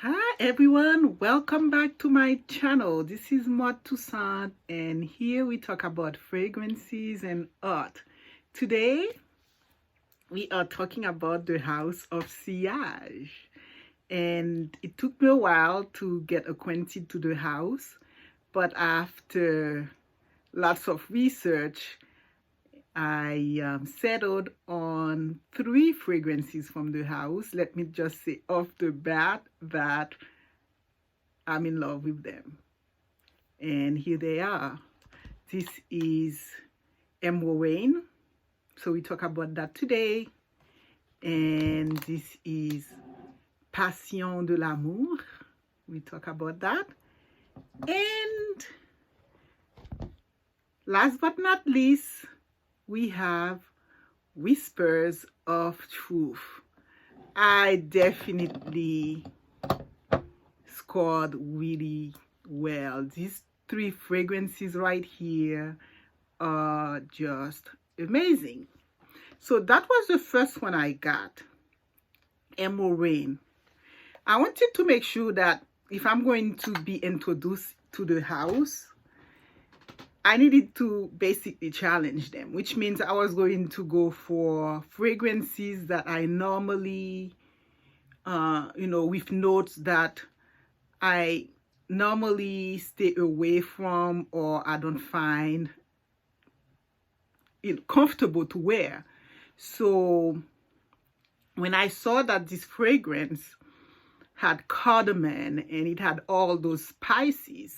Hi everyone, welcome back to my channel. This is Maud Toussaint and here we talk about fragrances and art. Today we are talking about the house of Sillage, and it took me a while to get acquainted to the house, but after lots of research I settled on 3 fragrances from the house. Let me just say off the bat that I'm in love with them. And here they are. This is Emerald Rain. So we talk about that today. And this is Passion de l'amour. We talk about that. And last but not least, we have Whispers of Truth. I definitely scored really well. These 3 fragrances right here are just amazing. So that was the first one I got, Emerald Rain. I wanted to make sure that if I'm going to be introduced to the house, I needed to basically challenge them, which means I was going to go for fragrances that I normally, with notes that I normally stay away from or I don't find it comfortable to wear. So when I saw that this fragrance had cardamom and it had all those spices,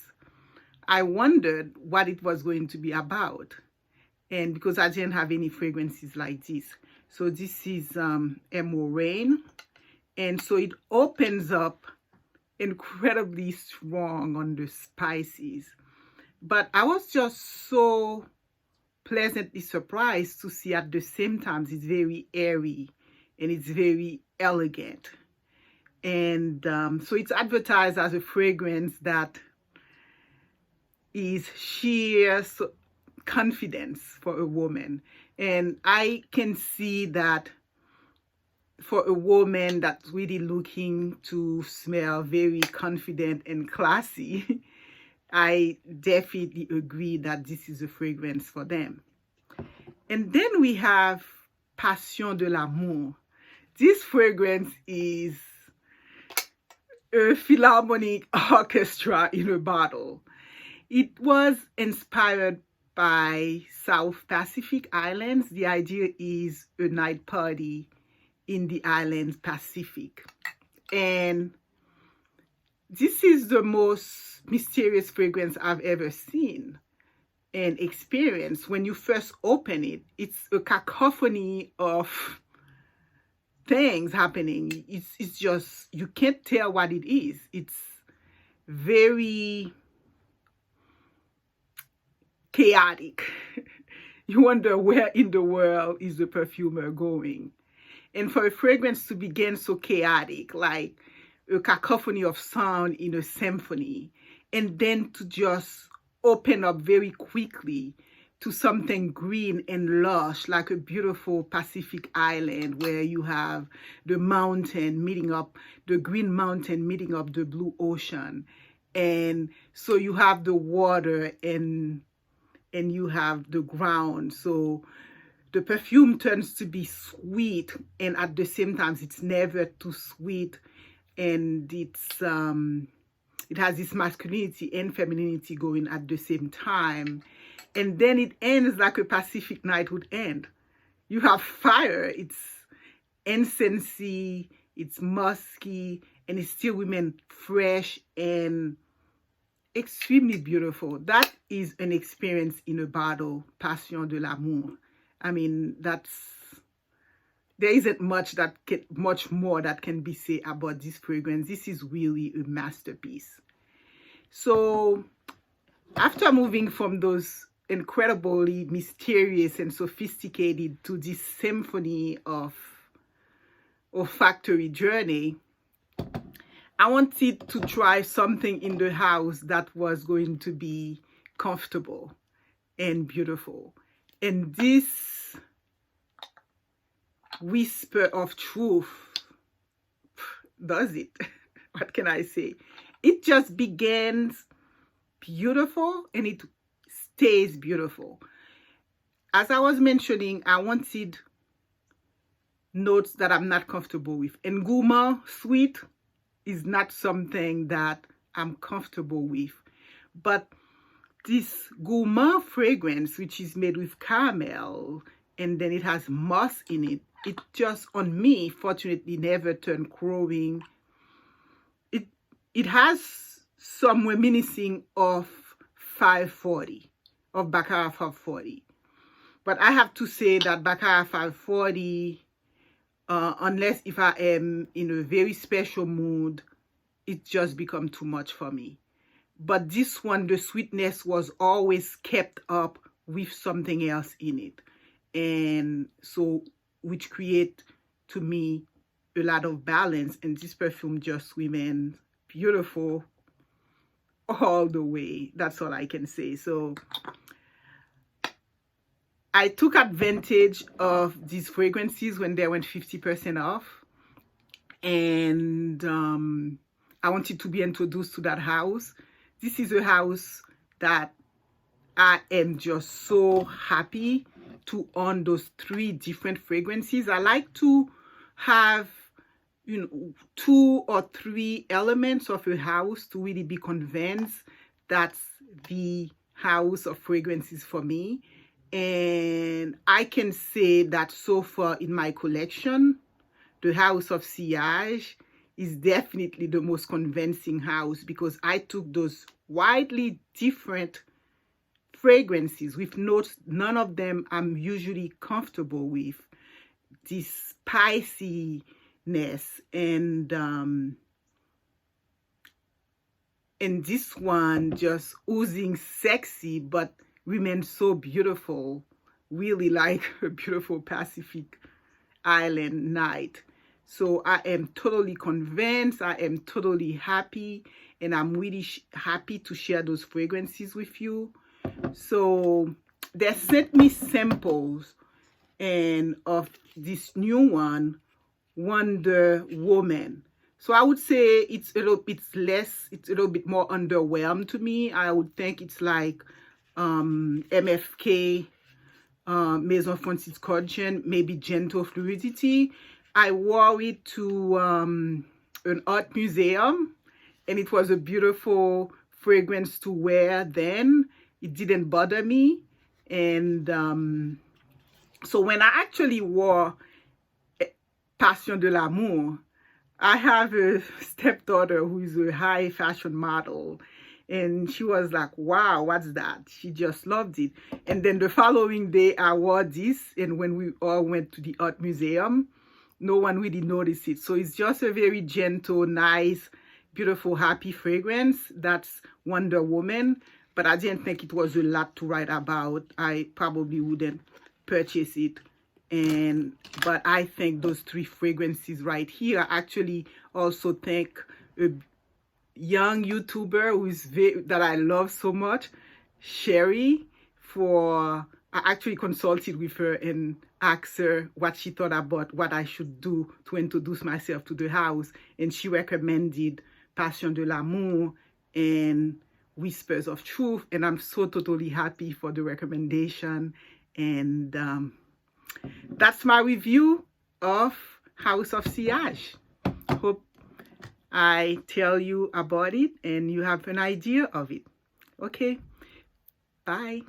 I wondered what it was going to be about, and because I didn't have any fragrances like this. So this is Emerald Rain, and so it opens up incredibly strong on the spices, but I was just so pleasantly surprised to see at the same time it's very airy and it's very elegant. And so it's advertised as a fragrance that is sheer confidence for a woman. And I can see that for a woman that's really looking to smell very confident and classy, I definitely agree that this is a fragrance for them. And then we have Passion de l'amour. This fragrance is a philharmonic orchestra in a bottle. It was inspired by South Pacific Islands. The idea is a night party in the islands Pacific. And this is the most mysterious fragrance I've ever seen and experienced. When you first open it, it's a cacophony of things happening. It's just, you can't tell what it is. It's very chaotic. You wonder where in the world is the perfumer going. And for a fragrance to begin so chaotic, like a cacophony of sound in a symphony, and then to just open up very quickly to something green and lush, like a beautiful Pacific island where you have the mountain meeting up, the green mountain meeting up the blue ocean. And so you have the water and you have the ground. So the perfume turns to be sweet, and at the same time it's never too sweet, and it has this masculinity and femininity going at the same time. And then it ends like a Pacific night would end. You have fire, it's incensey, it's musky, and it still remains fresh and extremely beautiful. That is an experience in a bottle, Passion de l'amour. I mean, there isn't much more that can be said about this fragrance. This is really a masterpiece. So after moving from those incredibly mysterious and sophisticated to this symphony of olfactory journey, I wanted to try something in the house that was going to be comfortable and beautiful. And this Whisper of Truth does it. what can I say? It just begins beautiful and it stays beautiful. As I was mentioning, I wanted notes that I'm not comfortable with. And gourmand sweet is not something that I'm comfortable with. But this gourmand fragrance, which is made with caramel, and then it has moss in it, it just, on me, fortunately, never turned crowing. It has some reminiscing of 540, of Baccarat 540. But I have to say that Baccarat 540, unless if I am in a very special mood, it just become too much for me. But this one, the sweetness was always kept up with something else in it. And so, which create, to me, a lot of balance. And this perfume just remains beautiful all the way. That's all I can say. So I took advantage of these fragrances when they went 50% off. And I wanted to be introduced to that house. This is a house that I am just so happy to own those 3 different fragrances. I like to have, 2 or 3 elements of a house to really be convinced that's the house of fragrances for me. And I can say that so far in my collection, the house of Sillage is definitely the most convincing house, because I took those widely different fragrances with notes, none of them I'm usually comfortable with. This spiciness and this one just oozing sexy but remains so beautiful, really like a beautiful Pacific Island night. So I am totally convinced, I am totally happy, and I'm really happy to share those fragrances with you. So they sent me samples and of this new one, Wonder Woman. So I would say it's a little bit less, it's a little bit more underwhelmed to me. I would think it's like MFK, Maison Francis Cochin, maybe Gentle Fluidity. I wore it to an art museum, and it was a beautiful fragrance to wear then. It didn't bother me. And so when I actually wore Passion de l'Amour, I have a stepdaughter who is a high fashion model. And she was like, wow, what's that? She just loved it. And then the following day, I wore this. And when we all went to the art museum, no one really noticed it. So it's just a very gentle, nice, beautiful, happy fragrance. That's Wonder Woman. But I didn't think it was a lot to write about. I probably wouldn't purchase it. But I think those 3 fragrances right here, I actually also thank a young YouTuber that I love so much, Cheraye, I actually consulted with her and asked her what she thought about what I should do to introduce myself to the house. And she recommended Passion de l'Amour and Whispers of Truth. And I'm so totally happy for the recommendation. And that's my review of House of Sillage. Hope I tell you about it and you have an idea of it. Okay, bye.